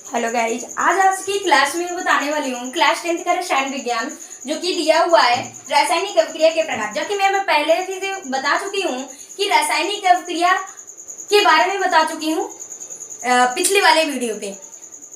Hello guys, आज की class में मैं बताने वाली हूँ क्लास 10th का रसायन विज्ञान जो कि दिया हुआ है रासायनिक अभिक्रिया के प्रकार। जो कि मैं पहले भी बता चुकी हूँ कि रासायनिक अभिक्रिया के बारे में बता चुकी हूँ पिछले वाले वीडियो पे।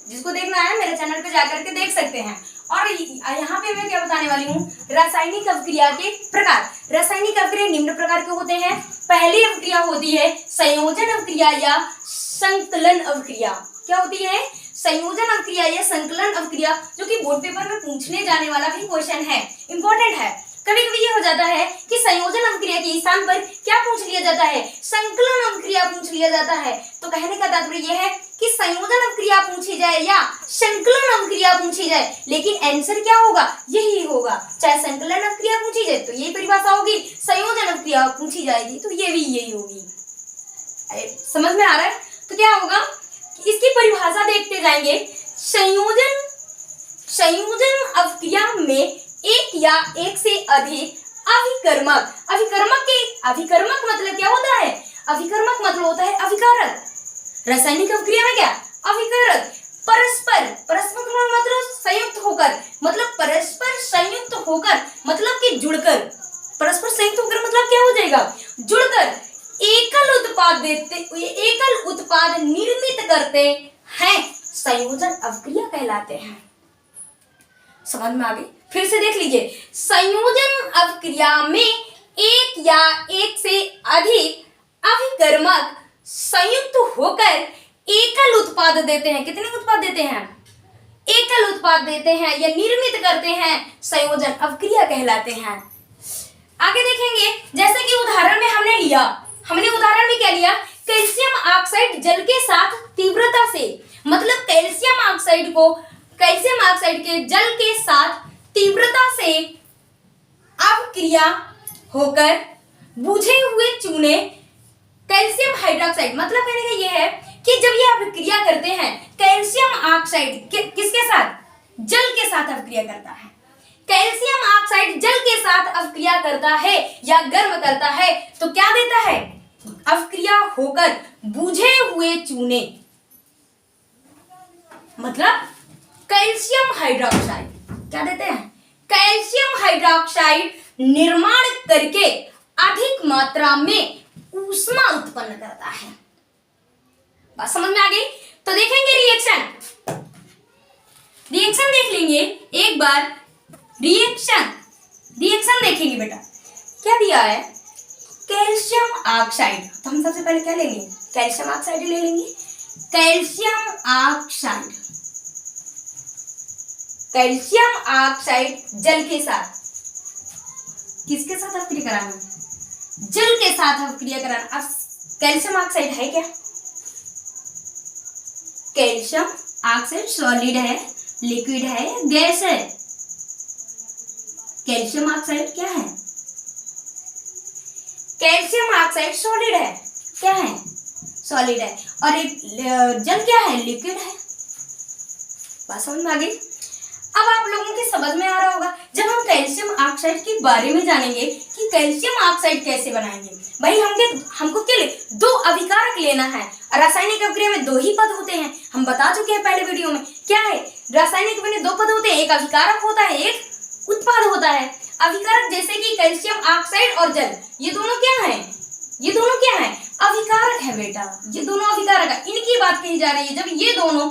जिसको देखना है मेरे चैनल पे जाकर के देख सकते हैं। और यहाँ पे मैं क्या बताने वाली हूँ, रासायनिक अभिक्रिया के प्रकार। रासायनिक अभिक्रिया निम्न प्रकार के होते हैं। पहली अभिक्रिया होती है संयोजन अभिक्रिया या संकलन अभिक्रिया। क्या होती है? संयोजन अभिक्रिया या संकलन अभिक्रिया, जो कि बोर्ड पेपर में पूछने जाने वाला भी क्वेश्चन है, इंपॉर्टेंट है। कभी कभी ये हो जाता है कि संयोजन अभिक्रिया के स्थान पर क्या पूछ लिया जाता है, संकलन अभिक्रिया पूछ लिया जाता है। तो कहने का तात्पर्य यह है कि संयोजन अभिक्रिया पूछी जाए या संकलन अभिक्रिया पूछी जाए, लेकिन आंसर क्या होगा? यही होगा। चाहे संकलन अभिक्रिया पूछी जाए तो यही परिभाषा होगी, संयोजन अभिक्रिया पूछी जाएगी तो ये भी यही होगी। समझ में आ रहा है? तो क्या होगा, इसकी परिभाषा देखते जाएंगे। संयोजन अभिक्रिया में एक या एक से अधिक अभिकर्मक मतलब क्या होता है? अभिकर्मक मतलब होता है अभिकारक। रासायनिक अभिक्रिया में क्या? अभिकारक। परस्पर मतलब संयुक्त होकर, मतलब परस्पर संयुक्त होकर मतलब कि जुड़कर। परस्पर संयुक्त होकर मतलब क्या हो जाएगा? जुड़कर एकल उत्पाद निर्मित करते हैं, संयोजन अभिक्रिया कहलाते हैं। समझ में आ गई? फिर से देख लीजिए। संयोजन अभिक्रिया में एक या एक से अधिक अभिकर्मक संयुक्त होकर एकल उत्पाद देते हैं। कितने उत्पाद देते हैं? एकल उत्पाद देते हैं या निर्मित करते हैं, संयोजन अभिक्रिया कहलाते हैं। आगे देखेंगे, जैसे कि उदाहरण में हमने उदाहरण में क्या लिया? कैल्शियम ऑक्साइड जल के साथ तीव्रता से, मतलब कैल्शियम ऑक्साइड के जल के साथ तीव्रता से अभिक्रिया होकर बुझे हुए चूने कैल्शियम हाइड्रोक्साइड, मतलब कहने का यह है कि जब ये अभिक्रिया करते हैं कैल्शियम ऑक्साइड किसके साथ? जल के साथ अभिक्रिया करता है। कैल्शियम ऑक्साइड जल के साथ अभिक्रिया करता है या गर्म करता है तो क्या देता है? अभिक्रिया होकर बुझे हुए चूने, मतलब कैल्शियम हाइड्रोक्साइड क्या देते हैं? कैल्शियम हाइड्रोक्साइड निर्माण करके अधिक मात्रा में ऊष्मा उत्पन्न करता है। बात समझ में आ गई? तो देखेंगे रिएक्शन देख लेंगे एक बार। रिएक्शन देखेंगे बेटा। क्या दिया है? Calcium oxide. तो हम सबसे पहले क्या लेंगे? कैल्शियम ऑक्साइड ले लेंगे। कैल्शियम ऑक्साइड जल के साथ, किसके साथ अभिक्रिया कराना? जल के साथ अभिक्रिया कराना। अब कैल्शियम ऑक्साइड है क्या? कैल्शियम ऑक्साइड सॉलिड है, लिक्विड है, गैस है? कैल्शियम ऑक्साइड क्या है? कैल्शियम ऑक्साइड सॉलिड है। क्या है? सॉलिड है। और जल क्या है? लिक्विड है। बात समझ में आ गई? अब आप लोगों की समझ में आ रहा होगा, जब हम कैल्शियम ऑक्साइड के बारे में जानेंगे कि कैल्शियम ऑक्साइड कैसे बनाएंगे। भाई हमको क्या दो अभिकारक लेना है। रासायनिक अभिक्रिया में दो ही पद होते हैं, हम बता चुके हैं पहले वीडियो में। क्या है? रासायनिक में दो पद होते हैं, एक अभिकारक होता है, एक उत्पाद होता है। अभिकारक जैसे कि कैल्शियम ऑक्साइड और जल, ये दोनों क्या है? अभिकारक है बेटा। ये दोनों अभिकारक है, इनकी बात कही जा रही है। जब ये दोनों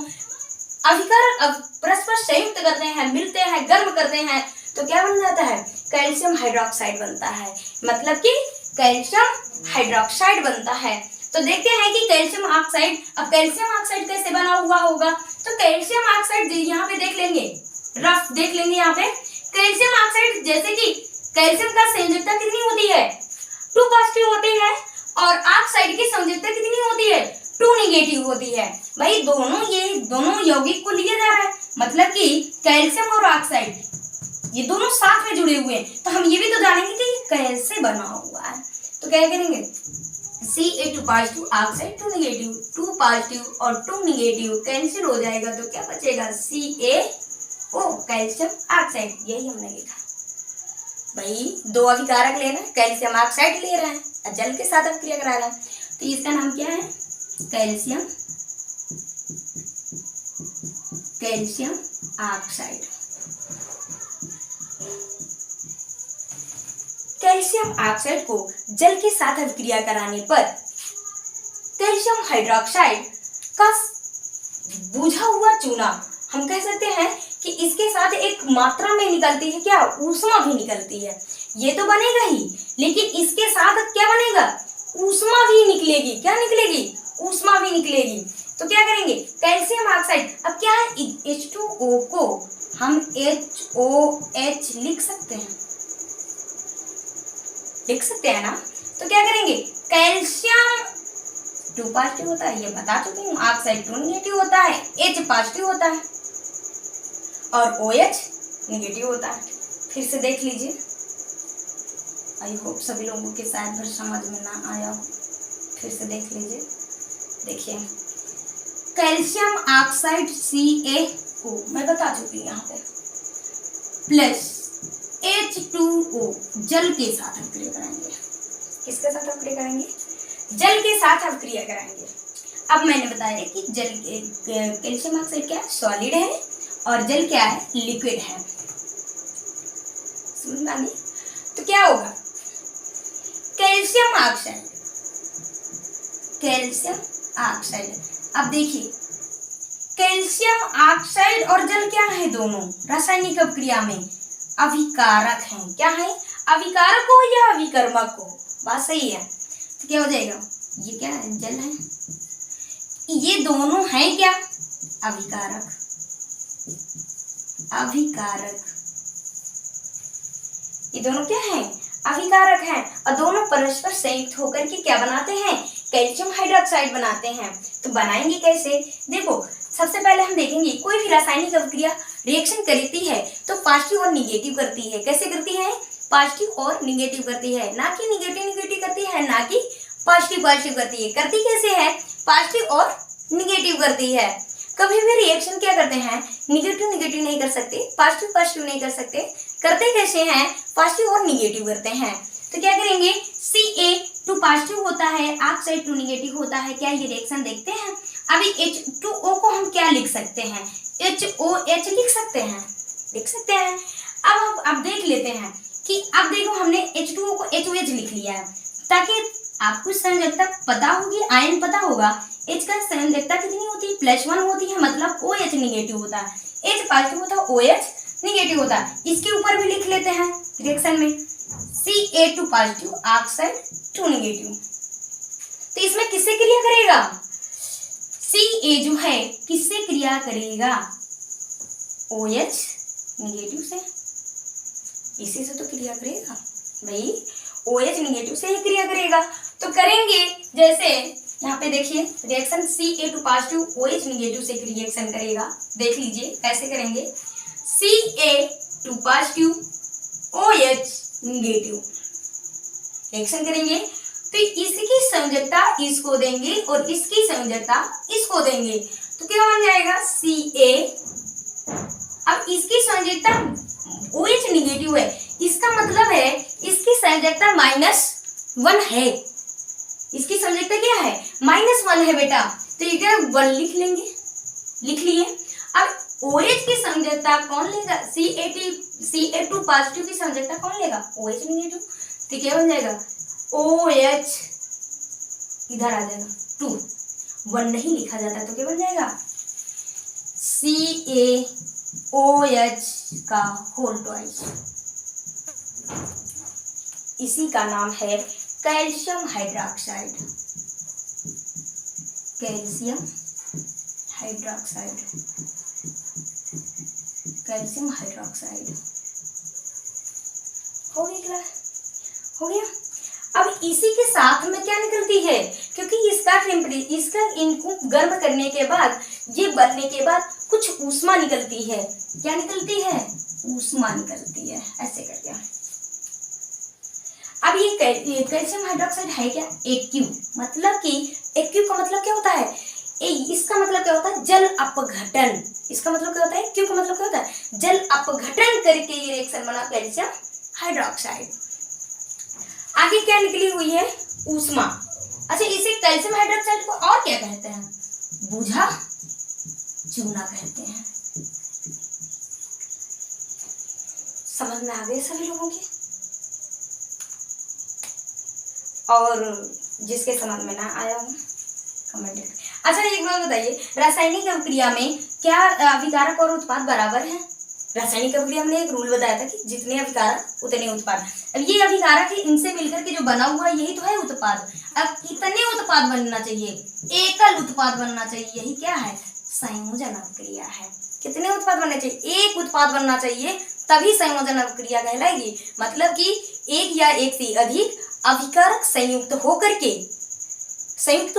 अभिकारक परस्पर संयुक्त करते हैं, मिलते हैं, गर्म करते हैं तो क्या बन जाता है? कैल्शियम हाइड्रोक्साइड बनता है, मतलब कि कैल्शियम हाइड्रोक्साइड बनता है। तो देखते हैं कि कैल्शियम ऑक्साइड कैसे बना हुआ होगा। तो कैल्शियम ऑक्साइड यहाँ पे देख लेंगे, रफ देख लेंगे। यहाँ पे कैल्शियम ऑक्साइड, जैसे कि कैल्शियम का संयोजकता कितनी होती है? 2 पॉजिटिव होती है, और ऑक्साइड की संयोजकता कितनी होती है? 2 नेगेटिव होती है। भाई दोनों यौगिक को लिया जा रहा है, मतलब कि कैल्शियम और ऑक्साइड ये दोनों साथ में जुड़े हुए हैं। तो हम ये भी तो जानेंगे कि कैसे बना हुआ है। तो क्या करेंगे? Ca2 positive, oxide 2 negative, 2 positive और 2 नेगेटिव कैंसिल हो जाएगा तो क्या बचेगा? CaO, calcium oxide. यही हमने लिखा। भाई दो अभिकारक लेना, कैल्शियम ऑक्साइड ले रहे हैं, जल के साथ अभिक्रिया करा रहे हैं, तो इसका नाम क्या है? Calcium calcium oxide. Calcium oxide को जल के साथ अभिक्रिया कराने पर कैल्शियम हाइड्रोक्साइड का बुझा हुआ चूना, हम कह सकते हैं कि इसके साथ एक मात्रा में निकलती है क्या, ऊष्मा भी निकलती है। ये तो बनेगा ही, लेकिन इसके साथ क्या बनेगा, ऊष्मा भी निकलेगी। क्या निकलेगी, ऊष्मा भी निकलेगी। तो क्या करेंगे, कैल्शियम ऑक्साइड, अब क्या है, H2O को हम HOH लिख सकते हैं, लिख सकते हैं ना। तो क्या करेंगे, कैल्शियम 2 पॉजिटिव होता है, ये बता चुकी हूँ, ऑक्साइड 2 नेगेटिव होता है, H पॉजिटिव होता है और OH नेगेटिव होता है। फिर से देख लीजिए, आई होप सभी लोगों के शायद भर समझ में ना आया हो, फिर से देख लीजिए। देखिए, कैल्शियम ऑक्साइड CaO मैं बता चुकी हूँ यहाँ पे, प्लस H2O जल के साथ अभिक्रिया कराएंगे। किसके साथ अभिक्रिया करेंगे, जल के साथ अभिक्रिया कराएंगे। अब मैंने बताया कि जल कैल्शियम ऑक्साइड क्या है, सॉलिड है, और जल क्या है, लिक्विड है। समझ में आ गई। तो क्या होगा, कैल्शियम ऑक्साइड, कैल्शियम ऑक्साइड। अब देखिए, कैल्शियम ऑक्साइड और जल क्या है, दोनों रासायनिक अभिक्रिया में अभिकारक हैं। क्या है, अभिकारक हो या अभिकर्मक हो, बात सही है। तो क्या हो जाएगा, ये क्या है, जल है, ये दोनों हैं क्या, अभिकारक, अभिकारक, ये दोनों क्या हैं, अभिकारक हैं, और दोनों परस्पर संयुक्त होकर के क्या बनाते हैं, कैल्शियम हाइड्रोक्साइड बनाते हैं। तो बनाएंगे कैसे, देखो, सबसे पहले हम देखेंगे कोई भी रासायनिक अभिक्रिया रिएक्शन करती है तो पॉजिटिव और निगेटिव करती है। कैसे करती है, पॉजिटिव और निगेटिव करती है, ना कि निगेटिव निगेटिव करती है, ना कि पॉजिटिव पॉजिटिव करती है। करती कैसे है, पॉजिटिव और निगेटिव करती है। कभी भी रिएक्शन क्या करते हैं, निगेटिव निगेटिव नहीं कर सकते, पॉजिटिव पॉजिटिव नहीं कर सकते। करते कैसे हैं, पॉजिटिव और निगेटिव करते हैं। तो क्या करेंगे, Ca2 पॉजिटिव होता है, ऑक्साइड 2 निगेटिव होता है। क्या ये रिएक्शन देखते हैं। अभी H2O को हम क्या लिख सकते हैं, HOH लिख सकते हैं, लिख सकते हैं। अब देख लेते हैं कि अब देखो, हमने H2O को HOH लिख लिया है, ताकि आपको संयोजकता पता होगी, आयन पता होगा। H का संयोजकता कितनी होती है, +1 होती है, मतलब OH निगेटिव होता है। H पॉजिटिव होता है, OH निगेटिव होता है। इसके ऊपर भी लिख लेते हैं रिएक्शन में, Ca2 पॉजिटिव, ऑक्साइड 2 निगेटिव। तो इसमें किससे क्रिया करेगा, Ca जो है किससे क्रिया करेगा, OH निगेटिव से, इसी से तो क्रिया करेगा भाई, OH निगेटिव से ही क्रिया करेगा। तो करेंगे जैसे यहाँ पे देखिए, reaction Ca2 positive OH negative से रिएक्शन करेगा। देख लीजिए कैसे करेंगे, Ca2 positive OH negative reaction करेंगे, तो इसकी संयोजकता इसको देंगे और इसकी संयोजकता इसको देंगे, तो क्या बन जाएगा, Ca। अब इसकी संयोजकता OH निगेटिव है, इसका मतलब है इसकी संयोजकता -1 है, इसकी संयोजकता क्या है, -1 है बेटा। तो ये क्या 1 लिख लेंगे, लिख लिए। अब OH की संयोजकता कौन लेगा, Ca2 पॉजिटिव की संयोजकता कौन लेगा, OH निगेटिव। तो क्या बन जाएगा, OH इधर आ जाएगा 2, 1 नहीं लिखा जाता तो क्या बन जाएगा, CaOH का होल ट्वाइस। इसी का नाम है calcium hydroxide, calcium hydroxide, calcium hydroxide. हो गया, हो गया। अब इसी के साथ में क्या निकलती है, क्योंकि इसका इनको गर्म करने के बाद, ये बनने के बाद कुछ ऊष्मा निकलती है। क्या निकलती है, ऊष्मा निकलती है, ऐसे करके। अब ये कैल्शियम हाइड्रोक्साइड है क्या, Aq, मतलब कि Aq का मतलब क्या होता है, इसका मतलब क्या होता है, जल अपघटन। इसका मतलब क्या होता है, Q का मतलब क्या होता है, जल अपघटन करके ये रिएक्शन बना कैल्शियम हाइड्रोक्साइड। आगे क्या निकली हुई है, ऊष्मा। अच्छा, इसे कैल्शियम हाइड्रोक्साइड को और क्या कहते हैं, बुझा चूना कहते हैं। समझ में आ गए सभी लोगों के? और जिसके समझ में ना आया हो कमेंट। अच्छा एक बात बताइए, रासायनिक अभिक्रिया में क्या अभिकारक और उत्पाद बराबर हैं? रासायनिक अभिक्रिया में एक रूल बताया था कि जितने अभिकारक उतने उत्पाद। अब ये अभिकारक है, इनसे मिलकर के जो बना हुआ यही तो है उत्पाद। अब कितने उत्पाद बनना चाहिए? एकल उत्पाद बनना चाहिए, यही क्या है? संयोजन अभिक्रिया है। कितने उत्पाद बनने चाहिए? एक उत्पाद बनना चाहिए, तभी संयोजन अभिक्रिया कहलाएगी। मतलब कि एक या एक से अधिक अभिकारक संयुक्त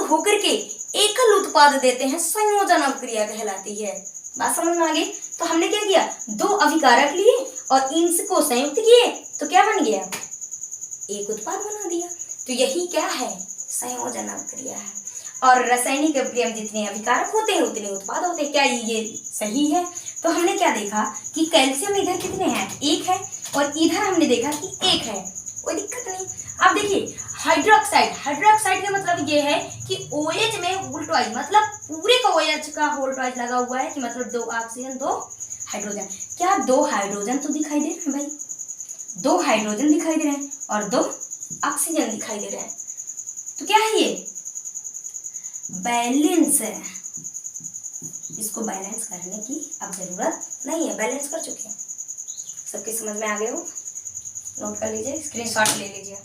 होकर के एकल उत्पाद देते हैं, संयोजन अभिक्रिया कहलाती है। बात समझ में आ गई? तो हमने क्या किया, दो अभिकारक लिए और इनको संयुक्त किए तो क्या बन गया? एक उत्पाद बना दिया। तो यही क्या है? संयोजन अभिक्रिया है। और रासायनिक अभिक्रिया में जितने अभिकारक होते हैं उतने उत्पाद होते हैं। क्या ये सही है? तो हमने क्या देखा कि कैल्शियम इधर कितने हैं? एक है, और इधर हमने देखा कि एक है, कोई दिक्कत नहीं। अब देखिए हाइड्रोक्साइड का मतलब ये है कि OH में वोल्टवाइज, मतलब पूरे का OH का वोल्टवाइज लगा हुआ है कि मतलब 2 ऑक्सीजन 2 हाइड्रोजन। क्या 2 हाइड्रोजन तो दिखाई दे रहे हैं भाई? 2 हाइड्रोजन दिखाई दे रहे हैं और 2 ऑक्सीजन दिखाई दे रहे हैं। तो क्या है ये? बैलेंस है। इसको बैलेंस करने की अब जरूरत नहीं है, बैलेंस कर चुके हैं। सबके समझ में आ गए हो? नोट कर लीजिए, स्क्रीनशॉट ले लीजिए।